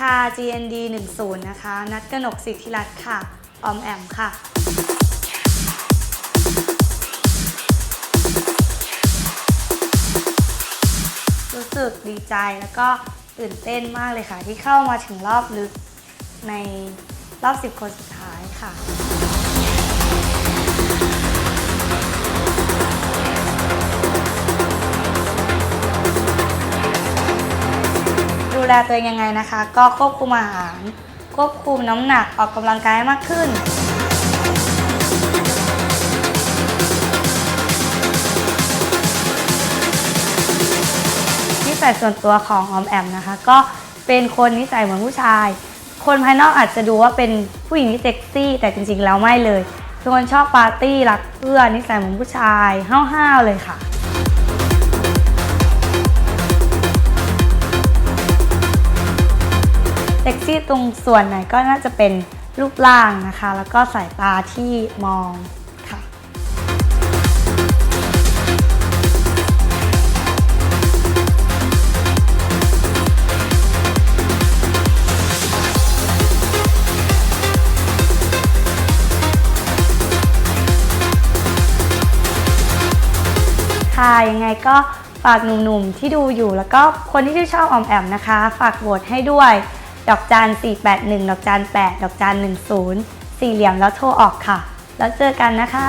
ค่ะ GND20 นะคะ นัทกนกสิทธิรัตน์ค่ะ ออมแอมค่ะรู้สึกดีใจแล้วก็ตื่นเต้นมากเลยค่ะที่เข้ามาถึงรอบลึกในรอบ10 คนสุดท้ายค่ะดูแลตัวเองยังไงนะคะก็ควบคุมอาหารควบคุมน้ำหนักออกกำลังกายมากขึ้นนิสัยส่วนตัวของออมแอมนะคะก็เป็นคนนิสัยเหมือนผู้ชายคนภายนอกอาจจะดูว่าเป็นผู้หญิงที่เซ็กซี่แต่จริงๆแล้วไม่เลยเป็นคนชอบปาร์ตี้รักเพื่อนนิสัยเหมือนผู้ชายห้าวๆเลยค่ะเซ็กซี่ตรงส่วนไหนก็น่าจะเป็นรูปร่างนะคะแล้วก็สายตาที่มองค่ะยังไงก็ฝากหนุ่มๆที่ดูอยู่แล้วก็คนที่ชื่นชอบออมแอมนะคะฝากโหวตให้ด้วยดอกจัน481ดอกจัน8ดอกจัน10 4 เหลี่ยมแล้วโทรออกค่ะแล้วเจอกันนะคะ